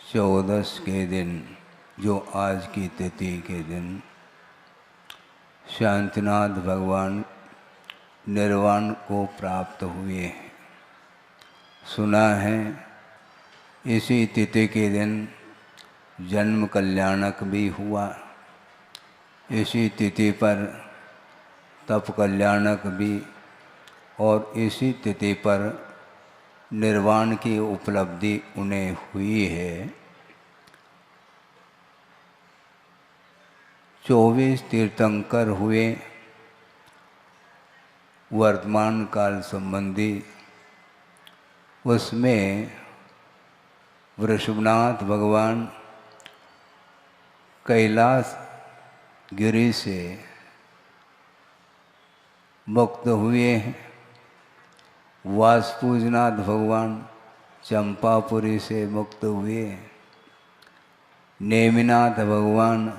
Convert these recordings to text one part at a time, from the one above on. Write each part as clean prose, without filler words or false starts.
14 के दिन, जो आज की तिथि के दिन शांतिनाथ भगवान निर्वाण को प्राप्त हुए हैं। सुना है इसी तिथि के दिन जन्म कल्याणक भी हुआ, इसी तिथि पर तप कल्याणक भी, और इसी तिथि पर निर्वाण की उपलब्धि उन्हें हुई है। 24 तीर्थंकर हुए वर्तमान काल संबंधी। उसमें वृषभनाथ भगवान कैलाश गिरी से मुक्त हुए हैं, वासुपूजनाथ भगवान चंपापुरी से मुक्त हुए, नेमिनाथ भगवान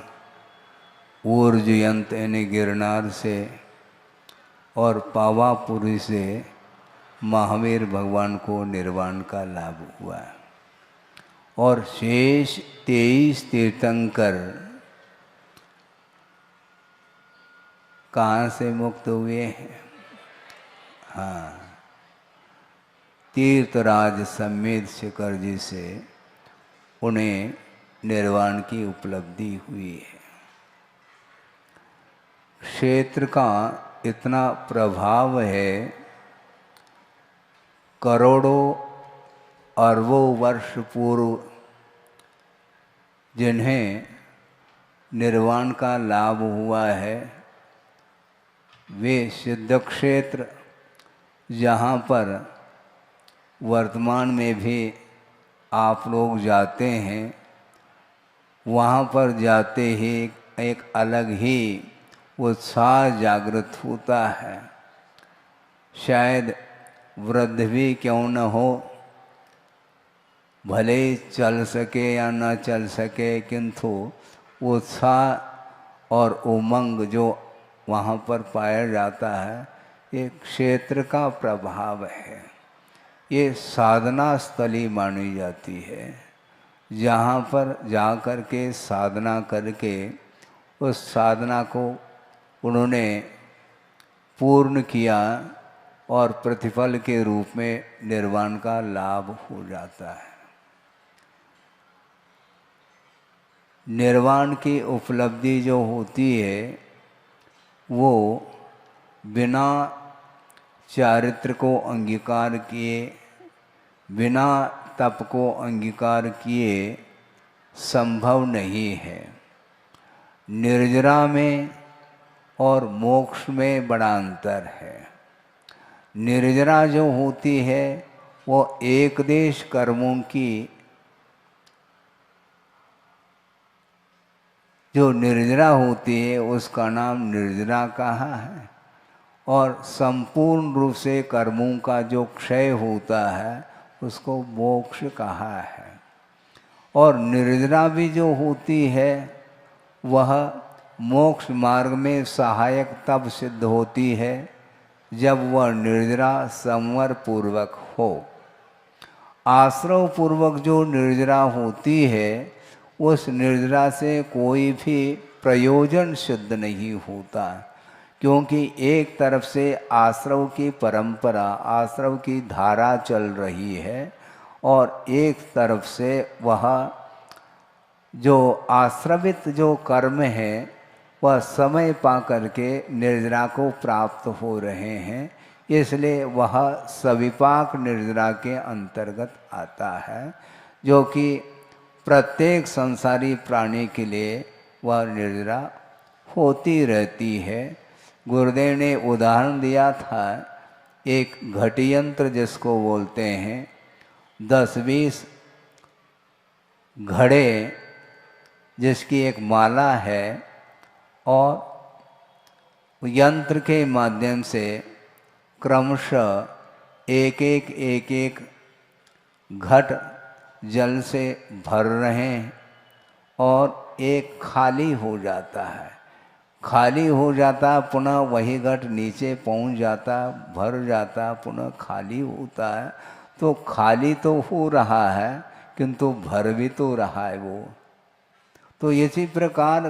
ऊर्जयंत यानी गिरनार से, और पावापुरी से महावीर भगवान को निर्वाण का लाभ हुआ। और शेष 23 तीर्थंकर कहाँ से मुक्त हुए हैं? हाँ, तीर्थराज समेत शिखर जी से उन्हें निर्वाण की उपलब्धि हुई है। क्षेत्र का इतना प्रभाव है, करोड़ों अरबों वर्ष पूर्व जिन्हें निर्वाण का लाभ हुआ है, वे सिद्ध क्षेत्र जहाँ पर वर्तमान में भी आप लोग जाते हैं, वहाँ पर जाते ही एक अलग ही उत्साह जागृत होता है। शायद वृद्ध भी क्यों न हो, भले चल सके या न चल सके, किंतु उत्साह और उमंग जो वहाँ पर पाया जाता है, ये क्षेत्र का प्रभाव है। ये साधना स्थली मानी जाती है, जहाँ पर जा कर के साधना करके उस साधना को उन्होंने पूर्ण किया और प्रतिफल के रूप में निर्वाण का लाभ हो जाता है। निर्वाण की उपलब्धि जो होती है वो बिना चारित्र को अंगीकार किए, बिना तप को अंगीकार किए संभव नहीं है। निर्जरा में और मोक्ष में बड़ा अंतर है। निर्जरा जो होती है वो एक देश कर्मों की, जो निर्जरा होती है उसका नाम निर्जरा कहा है, और संपूर्ण रूप से कर्मों का जो क्षय होता है उसको मोक्ष कहा है। और निर्जरा भी जो होती है वह मोक्ष मार्ग में सहायक तब सिद्ध होती है जब वह निर्जरा संवर पूर्वक हो। आश्रव पूर्वक जो निर्जरा होती है उस निर्जरा से कोई भी प्रयोजन सिद्ध नहीं होता, क्योंकि एक तरफ से आश्रव की परंपरा, आश्रव की धारा चल रही है, और एक तरफ से वह जो आश्रवित जो कर्म है वह समय पा करके निर्जरा को प्राप्त हो रहे हैं, इसलिए वह सविपाक निर्जरा के अंतर्गत आता है, जो कि प्रत्येक संसारी प्राणी के लिए वह निर्जरा होती रहती है। गुरुदेव ने उदाहरण दिया था, एक घटियंत्र जिसको बोलते हैं, 10-20 घड़े जिसकी एक माला है, और यंत्र के माध्यम से क्रमशः एक एक घट जल से भर रहे हैं, और एक खाली हो जाता है, खाली हो जाता, पुनः वही घट नीचे पहुंच जाता, भर जाता, पुनः खाली होता है। तो खाली तो हो रहा है, किंतु भर भी तो रहा है वो। तो इसी प्रकार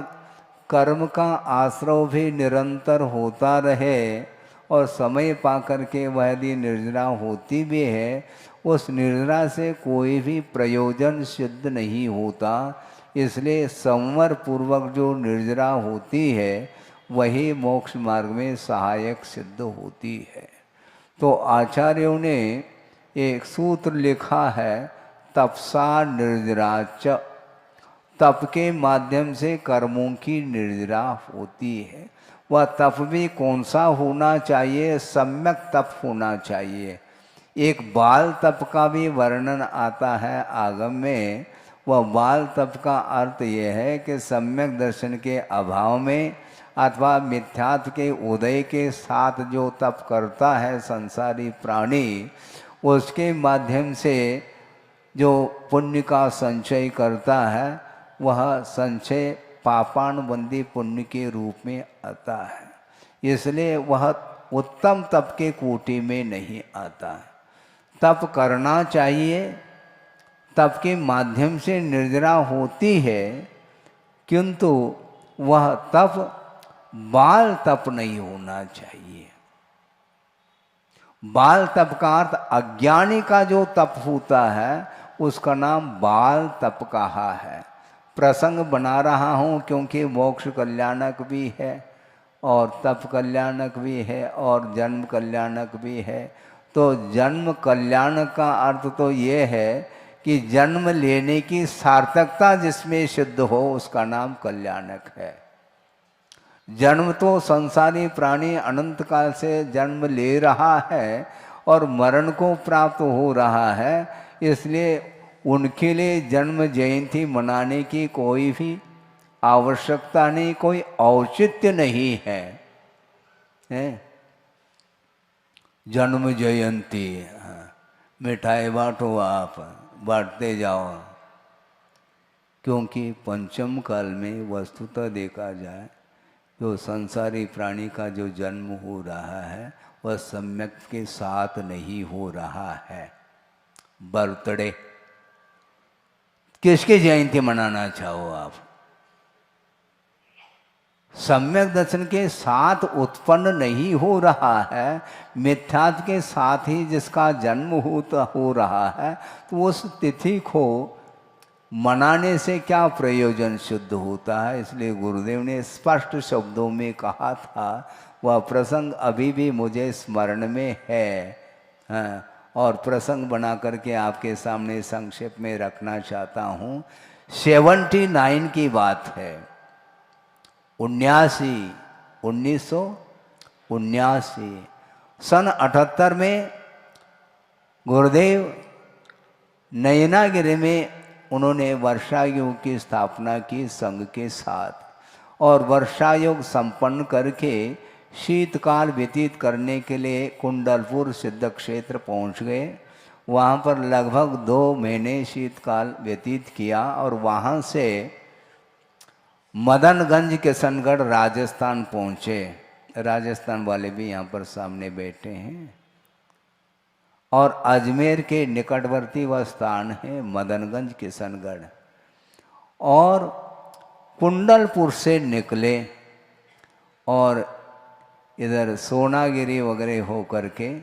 कर्म का आश्रव भी निरंतर होता रहे और समय पा करके वह यदि निर्जरा होती भी है, उस निर्जरा से कोई भी प्रयोजन सिद्ध नहीं होता। इसलिए संवर पूर्वक जो निर्जरा होती है वही मोक्ष मार्ग में सहायक सिद्ध होती है। तो आचार्यों ने एक सूत्र लिखा है, तपसा निर्जराच, तप के माध्यम से कर्मों की निर्जरा होती है। वह तप भी कौन सा होना चाहिए? सम्यक तप होना चाहिए। एक बाल तप का भी वर्णन आता है आगम में। वह बाल तप का अर्थ यह है कि सम्यक दर्शन के अभाव में अथवा मिथ्यात्व के उदय के साथ जो तप करता है संसारी प्राणी, उसके माध्यम से जो पुण्य का संचय करता है वह संचय पापानुबंधी पुण्य के रूप में आता है। इसलिए वह उत्तम तप के कोटि में नहीं आता है। तप करना चाहिए, तप के माध्यम से निर्जरा होती है, किंतु वह तप बाल तप नहीं होना चाहिए। बाल तप का अर्थ अज्ञानी का जो तप होता है उसका नाम बाल तप कहा है। प्रसंग बना रहा हूँ क्योंकि मोक्ष कल्याणक भी है और तप कल्याणक भी है और जन्म कल्याणक भी है। तो जन्म कल्याण का अर्थ तो ये है कि जन्म लेने की सार्थकता जिसमें सिद्ध हो उसका नाम कल्याणक है। जन्म तो संसारी प्राणी अनंत काल से जन्म ले रहा है और मरण को प्राप्त हो रहा है, इसलिए उनके लिए जन्म जयंती मनाने की कोई भी आवश्यकता नहीं, कोई औचित्य नहीं है, जन्म जयंती मिठाई बांटो, आप बांटते जाओ। क्योंकि पंचम काल में वस्तुतः देखा जाए जो संसारी प्राणी का जो जन्म हो रहा है वह सम्यक के साथ नहीं हो रहा है। बर्थडे किसकी जयंती मनाना चाहो आप? सम्यक दर्शन के साथ उत्पन्न नहीं हो रहा है, मिथ्यात्व के साथ ही जिसका जन्म हो रहा है, तो उस तिथि को मनाने से क्या प्रयोजन सिद्ध होता है? इसलिए गुरुदेव ने स्पष्ट शब्दों में कहा था, वह प्रसंग अभी भी मुझे स्मरण में है, और प्रसंग बना करके आपके सामने संक्षेप में रखना चाहता हूँ। 79 की बात है, 1979 सन 78 में गुरुदेव नयनागिरी में उन्होंने वर्षा योग की स्थापना की संघ के साथ, और वर्षा योग संपन्न करके शीतकाल व्यतीत करने के लिए कुंडलपुर सिद्ध क्षेत्र पहुँच गए। वहाँ पर लगभग 2 महीने शीतकाल व्यतीत किया और वहाँ से मदनगंज किशनगढ़ राजस्थान पहुँचे। राजस्थान वाले भी यहाँ पर सामने बैठे हैं। और अजमेर के निकटवर्ती वह स्थान है मदनगंज किशनगढ़। और कुंडलपुर से निकले और इधर सोनागिरी वगैरह हो करके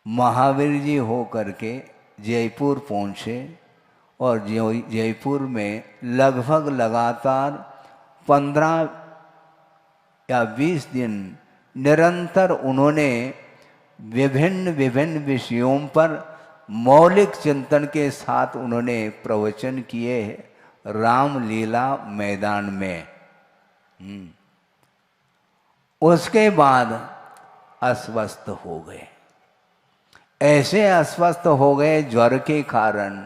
महावीर जी हो करके जयपुर पहुँचे, और जयपुर में लगभग लगातार 15 या 20 दिन निरंतर उन्होंने विभिन्न विषयों पर मौलिक चिंतन के साथ उन्होंने प्रवचन किए रामलीला मैदान में। उसके बाद अस्वस्थ हो गए, ऐसे अस्वस्थ हो गए ज्वर के कारण,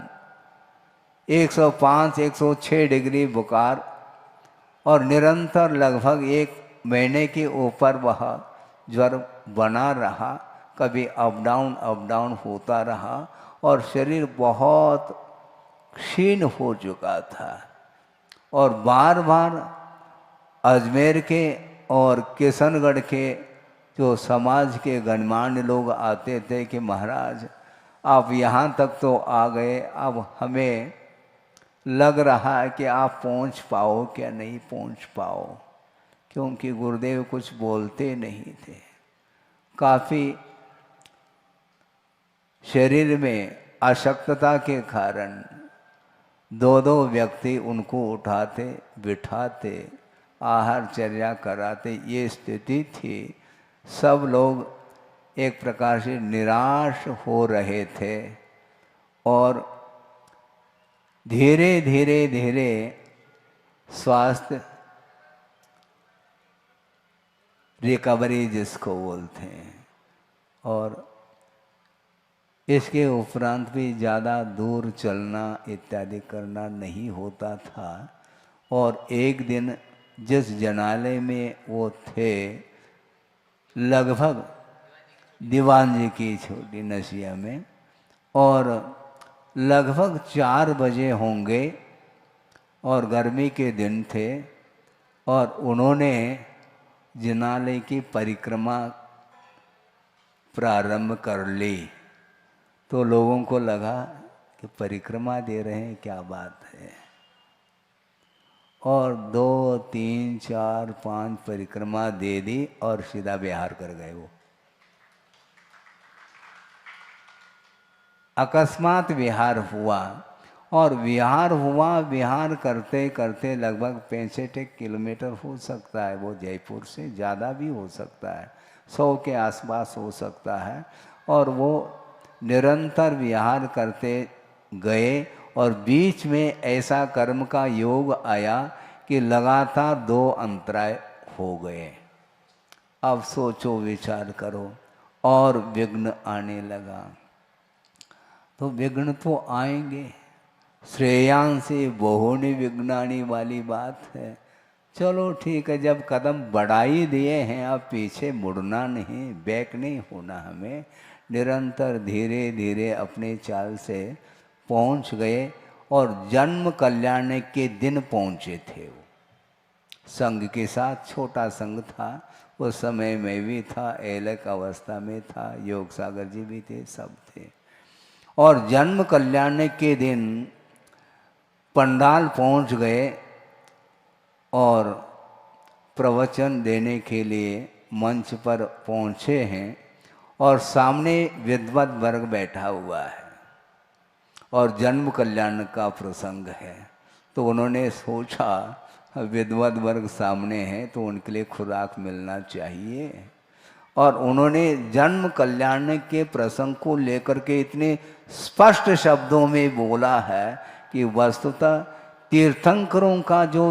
105-106 डिग्री बुखार, और निरंतर लगभग 1 महीने के ऊपर वह ज्वर बना रहा, कभी अप डाउन होता रहा, और शरीर बहुत क्षीण हो चुका था। और बार बार अजमेर के और किशनगढ़ के जो समाज के गणमान्य लोग आते थे कि महाराज आप यहाँ तक तो आ गए, अब हमें लग रहा है कि आप पहुँच पाओ क्या नहीं पहुँच पाओ, क्योंकि गुरुदेव कुछ बोलते नहीं थे। काफ़ी शरीर में अशक्तता के कारण दो दो व्यक्ति उनको उठाते बिठाते आहारचर्या कराते, ये स्थिति थी। सब लोग एक प्रकार से निराश हो रहे थे और धीरे धीरे धीरे स्वास्थ्य रिकवरी जिसको बोलते हैं, और इसके उपरांत भी ज़्यादा दूर चलना इत्यादि करना नहीं होता था। और एक दिन जिस जनालय में वो थे, लगभग दीवान जी की छोटी नसिया में, और लगभग 4 बजे होंगे और गर्मी के दिन थे, और उन्होंने जनालय की परिक्रमा प्रारंभ कर ली। तो लोगों को लगा कि परिक्रमा दे रहे हैं, क्या बात है। और 2, 3, 4, 5 परिक्रमा दे दी और सीधा विहार कर गए। वो अकस्मात विहार हुआ, और विहार करते करते लगभग 65 किलोमीटर हो सकता है, वो जयपुर से ज़्यादा भी हो सकता है, 100 के आसपास हो सकता है। और वो निरंतर विहार करते गए, और बीच में ऐसा कर्म का योग आया कि लगातार 2 अंतराय हो गए। अब सोचो विचार करो, और विघ्न आने लगा। तो विघ्न तो आएंगे, श्रेयांसी बहुनि विघ्नानि वाली बात है। चलो ठीक है, जब कदम बढ़ा ही दिए हैं, अब पीछे मुड़ना नहीं, बैक नहीं होना हमें। निरंतर धीरे धीरे अपने चाल से पहुंच गए, और जन्म कल्याण के दिन पहुंचे थे। वो संघ के साथ, छोटा संघ था उस समय, मैं भी था, एलक अवस्था में था, योग सागर जी भी थे, सब थे। और जन्म कल्याण के दिन पंडाल पहुंच गए, और प्रवचन देने के लिए मंच पर पहुंचे हैं, और सामने विद्वत वर्ग बैठा हुआ है, और जन्म कल्याण का प्रसंग है। तो उन्होंने सोचा विद्वत वर्ग सामने है तो उनके लिए खुराक मिलना चाहिए, और उन्होंने जन्म कल्याण के प्रसंग को लेकर के इतने स्पष्ट शब्दों में बोला है कि वस्तुतः तीर्थंकरों का जो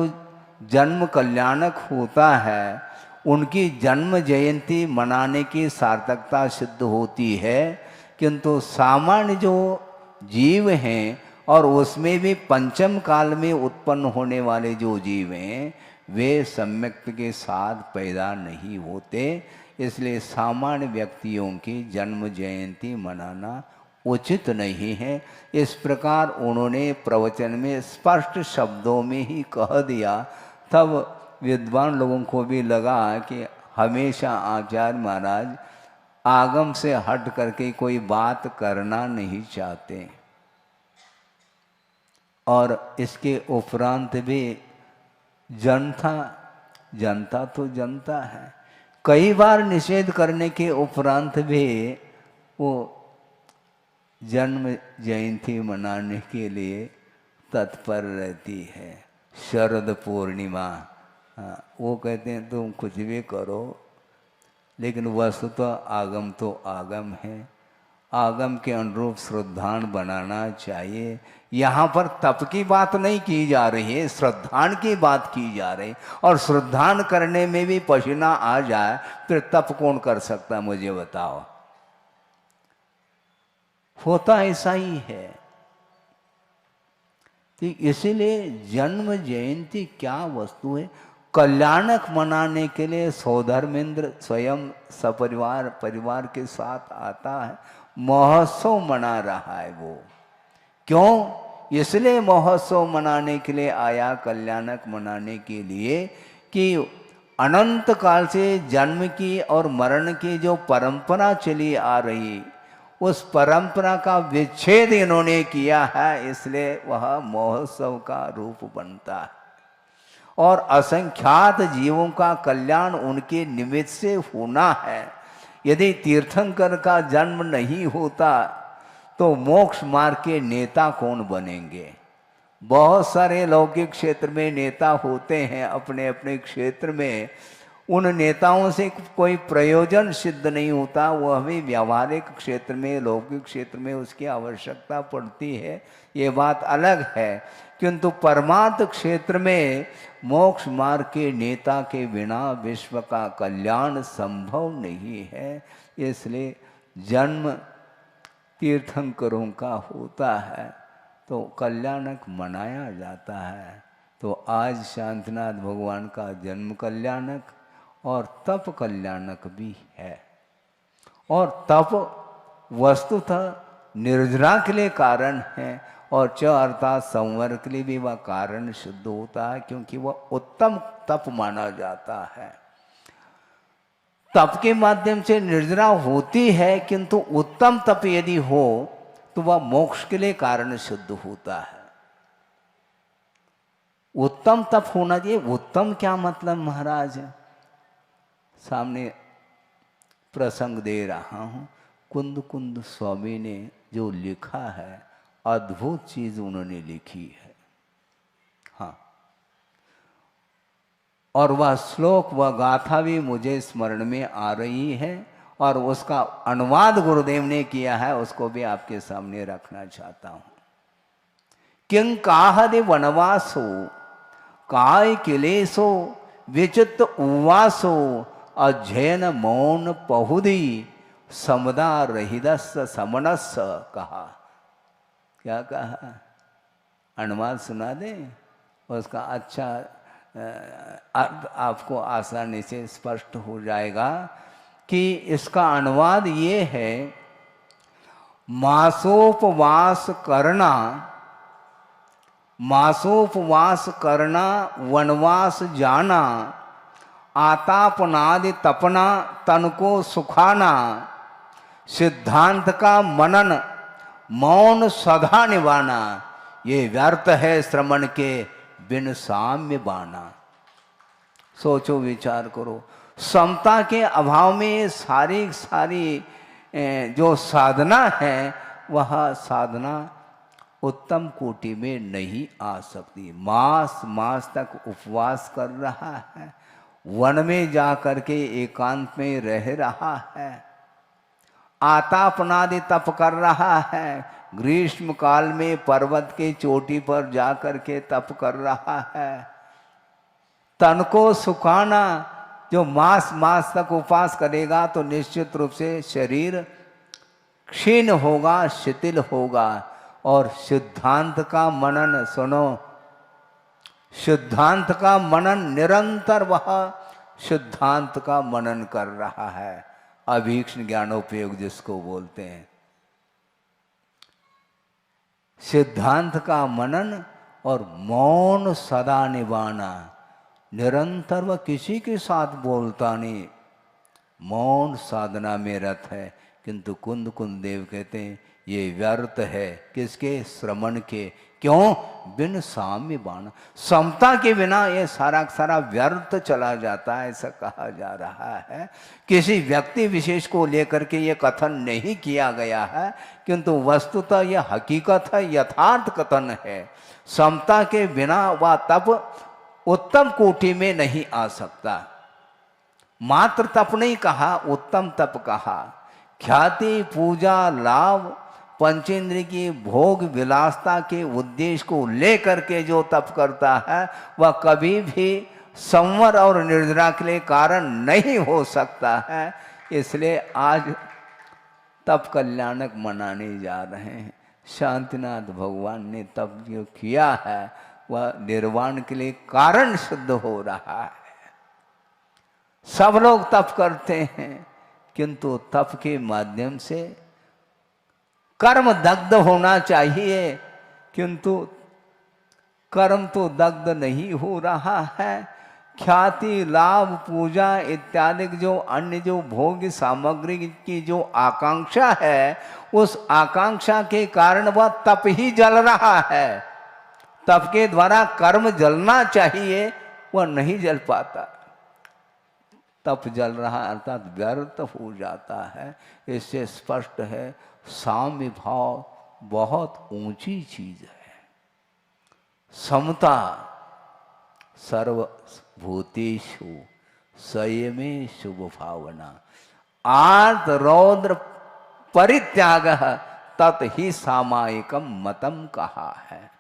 जन्म कल्याणक होता है, उनकी जन्म जयंती मनाने की सार्थकता सिद्ध होती है। किंतु सामान्य जो जीव हैं, और उसमें भी पंचम काल में उत्पन्न होने वाले जो जीव हैं, वे सम्यक के साथ पैदा नहीं होते। इसलिए सामान्य व्यक्तियों की जन्म जयंती मनाना उचित नहीं है। इस प्रकार उन्होंने प्रवचन में स्पष्ट शब्दों में ही कह दिया। तब विद्वान लोगों को भी लगा कि हमेशा आचार्य महाराज आगम से हट करके कोई बात करना नहीं चाहते, और इसके उपरांत भी जनता तो जनता है, कई बार निषेध करने के उपरांत भी वो जन्म जयंती मनाने के लिए तत्पर रहती है। शरद पूर्णिमा, वो कहते हैं तुम कुछ भी करो, लेकिन वस्तुतः आगम तो आगम है, आगम के अनुरूप श्रद्धान बनाना चाहिए। यहाँ पर तप की बात नहीं की जा रही है, श्रद्धान की बात की जा रही। और श्रद्धान करने में भी पसीना आ जाए, फिर तप कौन कर सकता, मुझे बताओ। होता ऐसा ही है। तो इसीलिए जन्म जयंती क्या वस्तु है, कल्याणक मनाने के लिए सौधर्मेंद्र स्वयं सपरिवार परिवार के साथ आता है, महोत्सव मना रहा है। वो क्यों? इसलिए महोत्सव मनाने के लिए आया, कल्याणक मनाने के लिए, कि अनंत काल से जन्म की और मरण की जो परंपरा चली आ रही, उस परंपरा का विच्छेद इन्होंने किया है, इसलिए वह महोत्सव का रूप बनता है। और असंख्यात जीवों का कल्याण उनके निमित्त से होना है। यदि तीर्थंकर का जन्म नहीं होता तो मोक्ष मार्ग के नेता कौन बनेंगे? बहुत सारे लौकिक क्षेत्र में नेता होते हैं, अपने अपने क्षेत्र में। उन नेताओं से कोई प्रयोजन सिद्ध नहीं होता। वह भी व्यावहारिक क्षेत्र में, लौकिक क्षेत्र में उसकी आवश्यकता पड़ती है, ये बात अलग है। किंतु परमार्थ क्षेत्र में मोक्ष मार्ग के नेता के बिना विश्व का कल्याण संभव नहीं है। इसलिए जन्म तीर्थंकरों का होता है तो कल्याणक मनाया जाता है। तो आज शांतिनाथ भगवान का जन्म कल्याणक और तप कल्याणक भी है। और तप वस्तुतः निर्जरा के लिए कारण है, और च अर्थात संवर के लिए भी वह कारण सिद्ध होता है, क्योंकि वह उत्तम तप माना जाता है। तप के माध्यम से निर्जरा होती है, किंतु उत्तम तप यदि हो तो वह मोक्ष के लिए कारण सिद्ध होता है। उत्तम तप होना चाहिए। उत्तम क्या मतलब महाराज? सामने प्रसंग दे रहा हूं, कुंद कुंद स्वामी ने जो लिखा है, अद्भुत चीज उन्होंने लिखी है। हाँ, और वह श्लोक, वह गाथा भी मुझे स्मरण में आ रही है, और उसका अनुवाद गुरुदेव ने किया है, उसको भी आपके सामने रखना चाहता हूं। किं काहदि वनवासो काय किलेसो विचित्र उवासो अध्ययन मौन पहुदी समदा रहिदस समनस कहा। क्या कहा? अनुवाद सुना दे, उसका अच्छा अर्थ आपको आसानी से स्पष्ट हो जाएगा कि इसका अनुवाद ये है, मासोपवास करना, मासोपवास करना, वनवास जाना, आतापनादि तपना, तन को सुखाना, सिद्धांत का मनन, मौन सदा निभाना, ये व्यर्थ है श्रमण के बिन साम्य बाना। सोचो, विचार करो। समता के अभाव में सारी जो साधना है, वह साधना उत्तम कोटि में नहीं आ सकती। मास तक उपवास कर रहा है, वन में जा करके एकांत में रह रहा है, आतापनादि तप कर रहा है, ग्रीष्म काल में पर्वत के चोटी पर जा करके तप कर रहा है, तन को सुखाना, जो मास तक उपवास करेगा तो निश्चित रूप से शरीर क्षीण होगा, शिथिल होगा। और सिद्धांत का मनन, सुनो, सिद्धांत का मनन, निरंतर वह सिद्धांत का मनन कर रहा है, अभीक्ष्ण ज्ञानोपयोग जिसको बोलते हैं। सिद्धांत का मनन और मौन सदा निभाना, निरंतर वह किसी के साथ बोलता नहीं, मौन साधना में रत है। किंतु कुंद देव कहते हैं ये व्यर्थ है। किसके? श्रमण के। क्यों? बिन साम्य बाण, समता के बिना ये सारा व्यर्थ चला जाता है, ऐसा कहा जा रहा है। किसी व्यक्ति विशेष को लेकर के ये कथन नहीं किया गया है, किंतु वस्तुतः यह हकीकत है, यथार्थ कथन है। समता के बिना वह तप उत्तम कोटि में नहीं आ सकता। मात्र तप नहीं कहा, उत्तम तप कहा। ख्याति, पूजा, लाभ, पंचेंद्रिय की भोग विलासता के उद्देश्य को लेकर के जो तप करता है, वह कभी भी संवर और निर्जरा के लिए कारण नहीं हो सकता है। इसलिए आज तप कल्याणक मनाने जा रहे हैं। शांतिनाथ भगवान ने तप जो किया है, वह निर्वाण के लिए कारण सिद्ध हो रहा है। सब लोग तप करते हैं, किंतु तप के माध्यम से कर्म दग्ध होना चाहिए, किंतु कर्म तो दग्ध नहीं हो रहा है, ख्याति, लाभ, पूजा इत्यादि जो अन्य जो भोग सामग्री की जो आकांक्षा है, उस आकांक्षा के कारण वह तप ही जल रहा है। तप के द्वारा कर्म जलना चाहिए, वह नहीं जल पाता। तप जल रहा अर्थात व्यर्थ हो जाता है। इससे स्पष्ट है साम्य भाव बहुत ऊंची चीज है। समता सर्वभूतेषु संयमे शुभ भावना आर्त रौद्र परित्याग तत् ही सामायिकम मतम कहा है।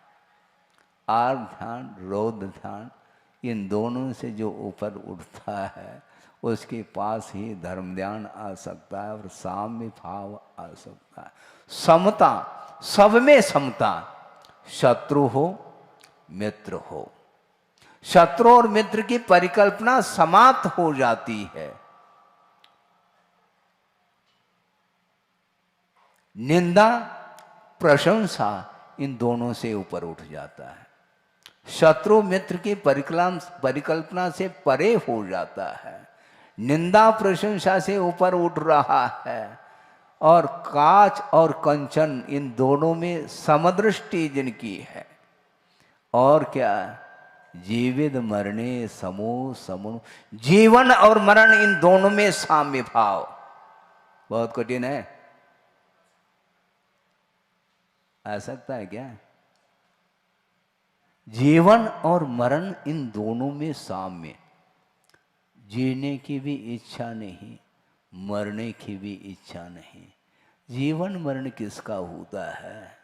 आर्त ध्यान, रौद्र ध्यान, इन दोनों से जो ऊपर उठता है उसके पास ही धर्म ध्यान आ सकता है और साम्य भाव आ सकता है। समता, सब में समता, शत्रु हो मित्र हो, शत्रु और मित्र की परिकल्पना समाप्त हो जाती है। निंदा प्रशंसा इन दोनों से ऊपर उठ जाता है। शत्रु मित्र की परिकल्पना से परे हो जाता है। निंदा प्रशंसा से ऊपर उठ रहा है। और काच और कंचन इन दोनों में समदृष्टि जिनकी है। और क्या, जीवित मरणे समो समो, जीवन और मरण इन दोनों में साम्य भाव। बहुत कठिन है, आ सकता है क्या? जीवन और मरण इन दोनों में साम्य। जीने की भी इच्छा नहीं, मरने की भी इच्छा नहीं। जीवन मरण किसका होता है?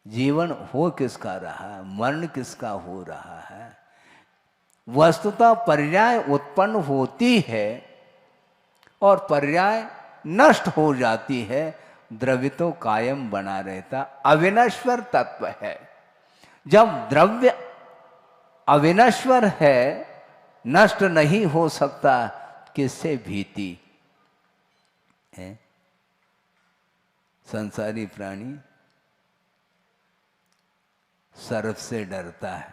जीवन हो किसका रहा है, मरण किसका हो रहा है? वस्तुतः पर्याय उत्पन्न होती है और पर्याय नष्ट हो जाती है, द्रव्य तो कायम बना रहता, अविनश्वर तत्व है। जब द्रव्य अविनश्वर है, नष्ट नहीं हो सकता, किससे भीति है? संसारी प्राणी सर्प से डरता है,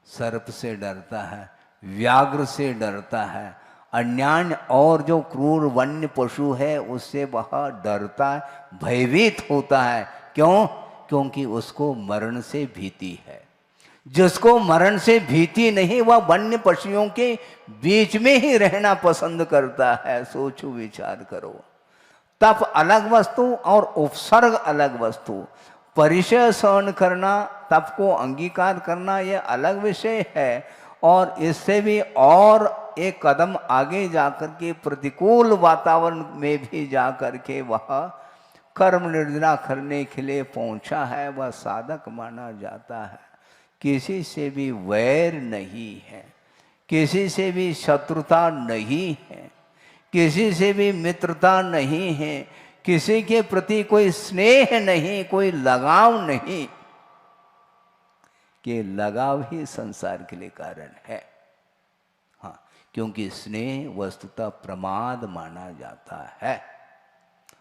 सर्प से डरता है, व्याघ्र से डरता है, अन्यान्य और जो क्रूर वन्य पशु है उससे वह डरता है, भयभीत होता है। क्यों? क्योंकि उसको मरण से भीति है। जिसको मरण से भीति नहीं, वह वन्य पशुओं के बीच में ही रहना पसंद करता है। सोचो, विचार करो। तप अलग वस्तु और उपसर्ग अलग वस्तु। परिचय सहन करना, तप को अंगीकार करना, यह अलग विषय है। और इससे भी और एक कदम आगे जाकर के प्रतिकूल वातावरण में भी जाकर के वह कर्म निर्जरा करने के लिए पहुंचा है, वह साधक माना जाता है। किसी से भी वैर नहीं है, किसी से भी शत्रुता नहीं है, किसी से भी मित्रता नहीं है, किसी के प्रति कोई स्नेह नहीं, कोई लगाव नहीं। कि लगाव ही संसार के लिए कारण है। हाँ, क्योंकि स्नेह वस्तुतः प्रमाद माना जाता है।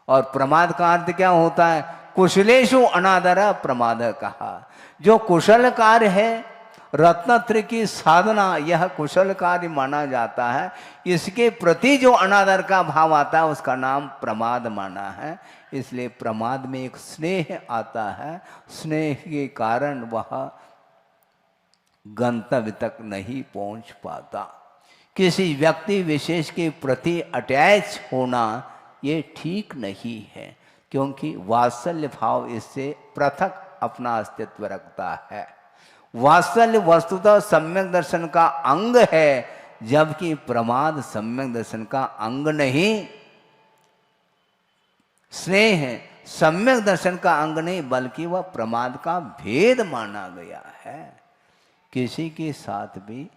और प्रमाद का अर्थ क्या होता है? कुशलेषु अनादर प्रमाद कहा। जो कुशल कार्य है, रत्नत्रय की साधना, यह कुशल कार्य माना जाता है। इसके प्रति जो अनादर का भाव आता है उसका नाम प्रमाद माना है। इसलिए प्रमाद में एक स्नेह आता है। स्नेह के कारण वह गंतव्य तक नहीं पहुंच पाता। किसी व्यक्ति विशेष के प्रति अटैच होना ये ठीक नहीं है, क्योंकि वात्सल्य भाव इससे पृथक अपना अस्तित्व रखता है। वात्सल्य वस्तुतः सम्यक दर्शन का अंग है, जबकि प्रमाद सम्यक दर्शन का अंग नहीं। स्नेह सम्यक दर्शन का अंग नहीं, बल्कि वह प्रमाद का भेद माना गया है। किसी के साथ भी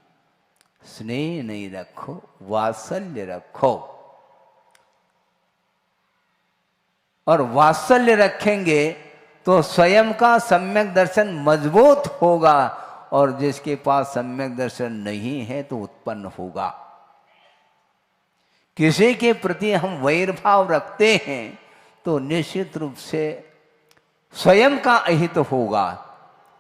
स्नेह नहीं रखो, वात्सल्य रखो। और वात्सल्य रखेंगे तो स्वयं का सम्यक दर्शन मजबूत होगा, और जिसके पास सम्यक दर्शन नहीं है तो उत्पन्न होगा। किसी के प्रति हम वैर भाव रखते हैं तो निश्चित रूप से स्वयं का अहित होगा।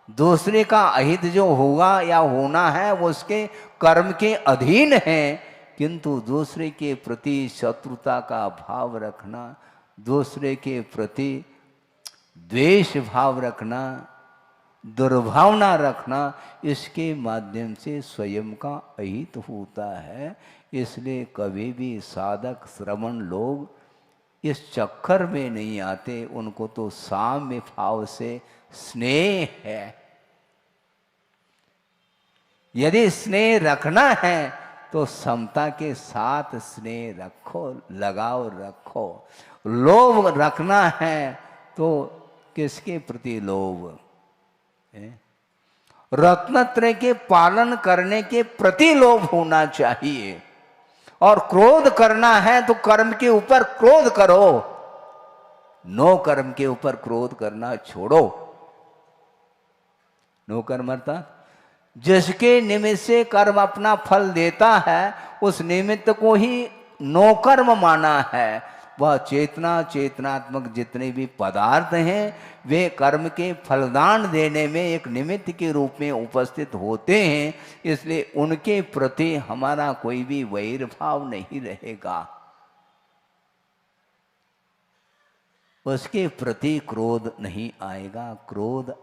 दूसरे का अहित जो होगा या होना है वो उसके कर्म के अधीन है, किंतु दूसरे के प्रति शत्रुता का भाव रखना, दूसरे के प्रति द्वेष भाव रखना, दुर्भावना रखना, इसके माध्यम से स्वयं का अहित होता है। इसलिए कभी भी साधक श्रवण लोग इस चक्कर में नहीं आते, उनको तो साम्य भाव से स्नेह है। यदि स्नेह रखना है तो समता के साथ स्नेह रखो, लगाव रखो। लोभ रखना है तो किसके प्रति लोभ? रत्नत्रय के पालन करने के प्रति लोभ होना चाहिए। और क्रोध करना है तो कर्म के ऊपर क्रोध करो, नो कर्म के ऊपर क्रोध करना छोड़ो। नो कर्म अर्थात जिसके निमित्त से कर्म अपना फल देता है उस निमित्त को ही नो कर्म माना है। वह चेतना, चेतनात्मक जितने भी पदार्थ हैं वे कर्म के फलदान देने में एक निमित्त के रूप में उपस्थित होते हैं, इसलिए उनके प्रति हमारा कोई भी वैर भाव नहीं रहेगा। उसके प्रति क्रोध नहीं आएगा। क्रोध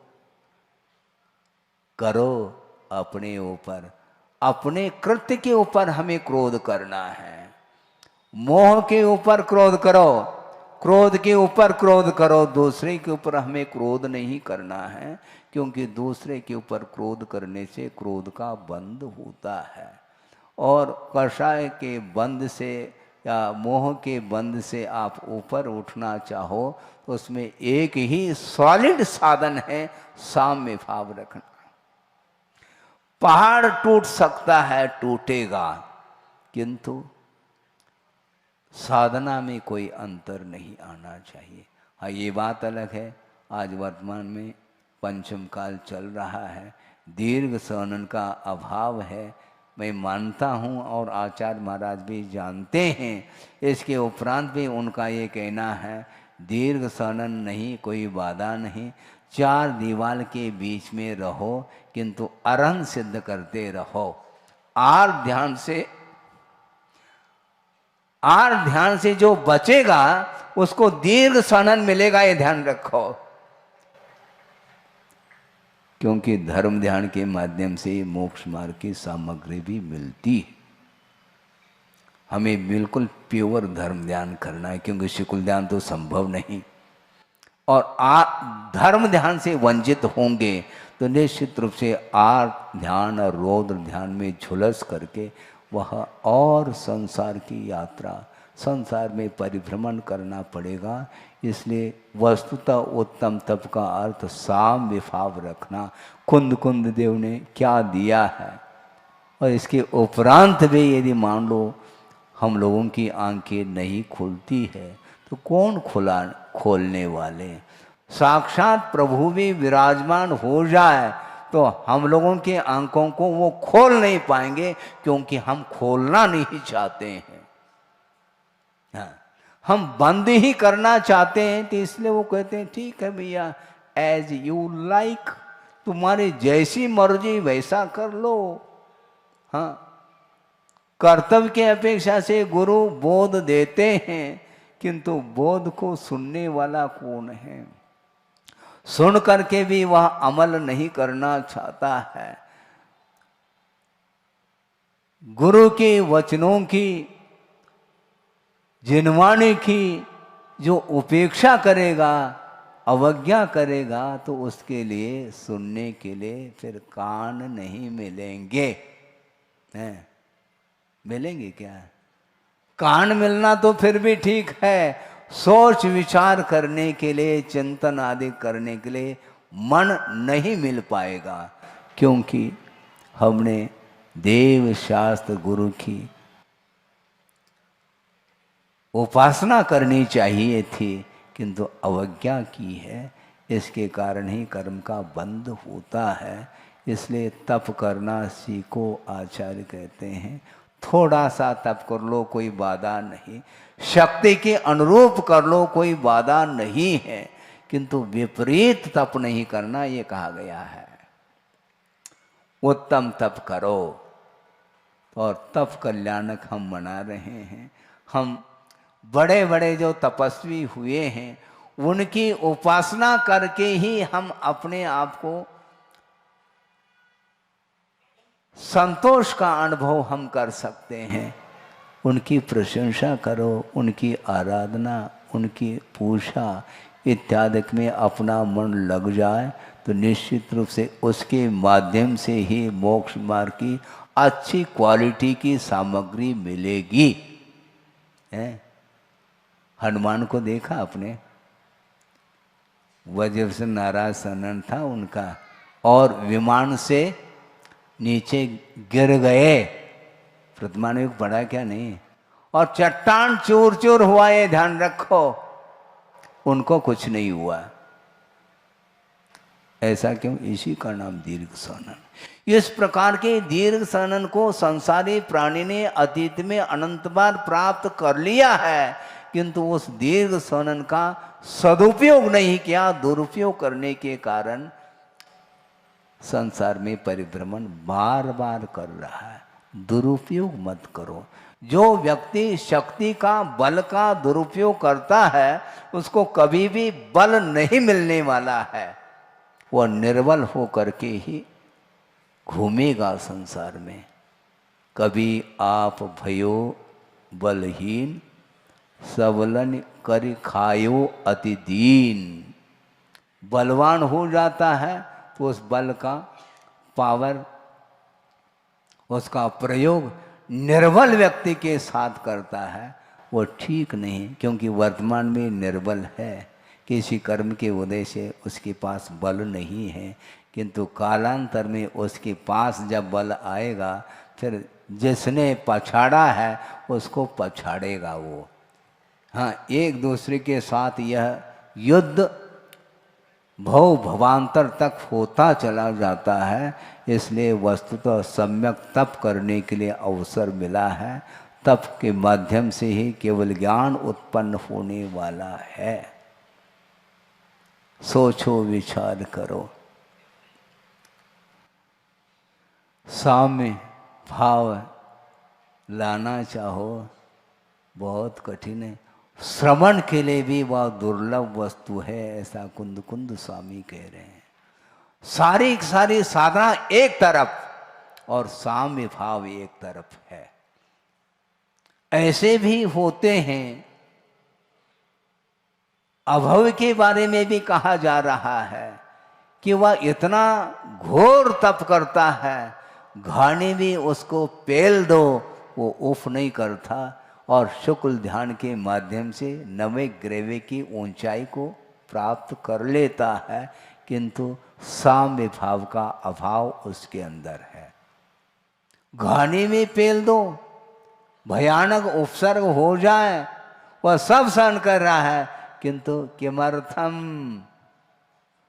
करो अपने ऊपर, अपने कृत्य के ऊपर हमें क्रोध करना है। मोह के ऊपर क्रोध करो, क्रोध के ऊपर क्रोध करो, दूसरे के ऊपर हमें क्रोध नहीं करना है, क्योंकि दूसरे के ऊपर क्रोध करने से क्रोध का बंध होता है। और कषाय के बंध से या मोह के बंध से आप ऊपर उठना चाहो तो उसमें एक ही सॉलिड साधन है, साम्य भाव रखना। पहाड़ टूट सकता है, टूटेगा, किंतु साधना में कोई अंतर नहीं आना चाहिए। हाँ, ये बात अलग है, आज वर्तमान में पंचम काल चल रहा है, दीर्घ सहनन का अभाव है, मैं मानता हूँ और आचार्य महाराज भी जानते हैं। इसके उपरांत भी उनका ये कहना है दीर्घ सहनन नहीं, कोई बाधा नहीं, चार दीवार के बीच में रहो किंतु अरहन सिद्ध करते रहो। आर ध्यान से जो बचेगा उसको दीर्घ सहनन मिलेगा, ये ध्यान रखो। क्योंकि धर्म ध्यान के माध्यम से मोक्ष मार्ग की सामग्री भी मिलती। हमें बिल्कुल प्योर धर्म ध्यान करना है, क्योंकि शिकुल ध्यान तो संभव नहीं। और धर्म ध्यान से वंचित होंगे तो निश्चित रूप से आर्त ध्यान और रौद्र ध्यान में झुलस करके वह और संसार की यात्रा, संसार में परिभ्रमण करना पड़ेगा। इसलिए वस्तुतः उत्तम तप का अर्थ साम्य भाव रखना। कुंद देव ने क्या दिया है, और इसके उपरांत भी यदि मान लो हम लोगों की आंखें नहीं खुलती है तो कौन खोलने वाले? साक्षात प्रभु भी विराजमान हो जाए तो हम लोगों के आंखों को वो खोल नहीं पाएंगे, क्योंकि हम खोलना नहीं चाहते हैं। हाँ, हम बंद ही करना चाहते हैं, तो इसलिए वो कहते हैं ठीक है भैया, एज यू लाइक, तुम्हारी जैसी मर्जी वैसा कर लो। हाँ, कर्तव्य के अपेक्षा से गुरु बोध देते हैं, किंतु बोध को सुनने वाला कौन है? सुन करके भी वह अमल नहीं करना चाहता है। गुरु के वचनों की, जिनवाणी की जो उपेक्षा करेगा, अवज्ञा करेगा, तो उसके लिए सुनने के लिए फिर कान नहीं मिलेंगे। हैं? मिलेंगे क्या? कान मिलना तो फिर भी ठीक है, सोच विचार करने के लिए, चिंतन आदि करने के लिए मन नहीं मिल पाएगा, क्योंकि हमने देव शास्त्र गुरु की उपासना करनी चाहिए थी, किंतु अवज्ञा की है। इसके कारण ही कर्म का बंध होता है। इसलिए तप करना सीखो, आचार्य कहते हैं। थोड़ा सा तप कर लो, कोई बाधा नहीं। शक्ति के अनुरूप कर लो, कोई बाधा नहीं है। किंतु विपरीत तप नहीं करना, ये कहा गया है। उत्तम तप करो, और तप कल्याणक हम मना रहे हैं। हम बड़े बड़े जो तपस्वी हुए हैं उनकी उपासना करके ही हम अपने आप को संतोष का अनुभव हम कर सकते हैं। उनकी प्रशंसा करो, उनकी आराधना, उनकी पूजा इत्यादि में अपना मन लग जाए तो निश्चित रूप से उसके माध्यम से ही मोक्ष मार्ग की अच्छी क्वालिटी की सामग्री मिलेगी। हनुमान को देखा आपने, वज्र से नाराज सनन था उनका, और विमान से नीचे गिर गए, प्रतिमा ने पड़ा क्या नहीं, और चट्टान चूर चूर हुआ, ये ध्यान रखो, उनको कुछ नहीं हुआ। ऐसा क्यों? इसी का नाम दीर्घ सनन। इस प्रकार के दीर्घ सनन को संसारी प्राणी ने अतीत में अनंत बार प्राप्त कर लिया है, किंतु उस दीर्घ सनन का सदुपयोग नहीं किया। दुरुपयोग करने के कारण संसार में परिभ्रमण बार बार कर रहा है। दुरुपयोग मत करो। जो व्यक्ति शक्ति का, बल का दुरुपयोग करता है उसको कभी भी बल नहीं मिलने वाला है। वह निर्बल हो करके ही घूमेगा संसार में। कभी आप भयो बलहीन, सबलन कर खायो अति दीन। बलवान हो जाता है तो उस बल का पावर, उसका प्रयोग निर्बल व्यक्ति के साथ करता है, वो ठीक नहीं, क्योंकि वर्तमान में निर्बल है, किसी कर्म के उदय से उसके पास बल नहीं है, किंतु कालांतर में उसके पास जब बल आएगा फिर जिसने पछाड़ा है उसको पछाड़ेगा वो। हाँ, एक दूसरे के साथ यह युद्ध भव भवांतर तक होता चला जाता है। इसलिए वस्तुतः सम्यक तप करने के लिए अवसर मिला है। तप के माध्यम से ही केवल ज्ञान उत्पन्न होने वाला है। सोचो, विचार करो। साम्य भाव लाना चाहो बहुत कठिन है। श्रवण के लिए भी वह दुर्लभ वस्तु है, ऐसा कुंद कुंद स्वामी कह रहे हैं। सारी साधना एक तरफ और साम्य भाव एक तरफ है। ऐसे भी होते हैं, अभव के बारे में भी कहा जा रहा है कि वह इतना घोर तप करता है, घानी भी उसको पेल दो वो उफ नहीं करता, और शुक्ल ध्यान के माध्यम से नवे ग्रेवे की ऊंचाई को प्राप्त कर लेता है, किंतु साम्य भाव का अभाव उसके अंदर है। घानी में पेल दो, भयानक उपसर्ग हो जाए, वह सब सहन कर रहा है, किंतु किमर्थम,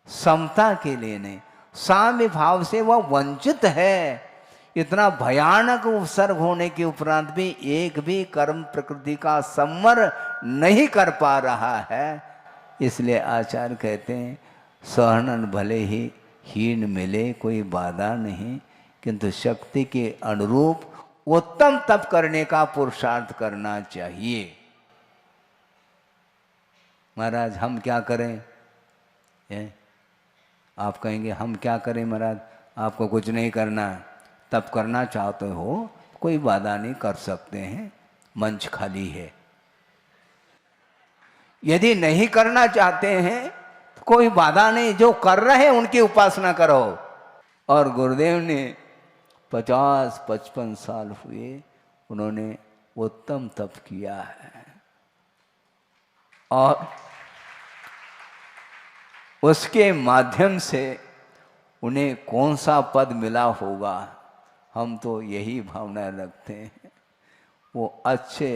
समता के लिए नहीं, साम्य भाव से वह वंचित है। इतना भयानक उपसर्ग होने के उपरांत भी एक भी कर्म प्रकृति का संवर नहीं कर पा रहा है। इसलिए आचार्य कहते हैं, सहनन भले ही हीन मिले कोई बाधा नहीं, किंतु शक्ति के अनुरूप उत्तम तप करने का पुरुषार्थ करना चाहिए। महाराज हम क्या करें? आप कहेंगे हम क्या करें महाराज, आपको कुछ नहीं करना, तप करना चाहते हो कोई बाधा नहीं, कर सकते हैं, मंच खाली है। यदि नहीं करना चाहते हैं तो कोई बाधा नहीं, जो कर रहे हैं उनकी उपासना करो। और गुरुदेव ने 50-55 साल हुए, उन्होंने उत्तम तप किया है, और उसके माध्यम से उन्हें कौन सा पद मिला होगा, हम तो यही भावना रखते हैं, वो अच्छे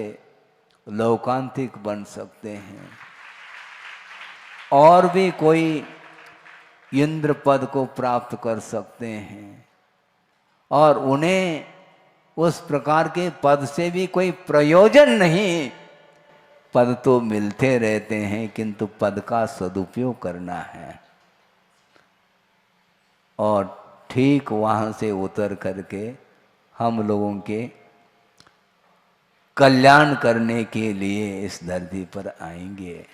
लौकांतिक बन सकते हैं, और भी कोई इंद्र पद को प्राप्त कर सकते हैं, और उन्हें उस प्रकार के पद से भी कोई प्रयोजन नहीं, पद तो मिलते रहते हैं, किंतु पद का सदुपयोग करना है और ठीक वहाँ से उतर करके हम लोगों के कल्याण करने के लिए इस धरती पर आएंगे।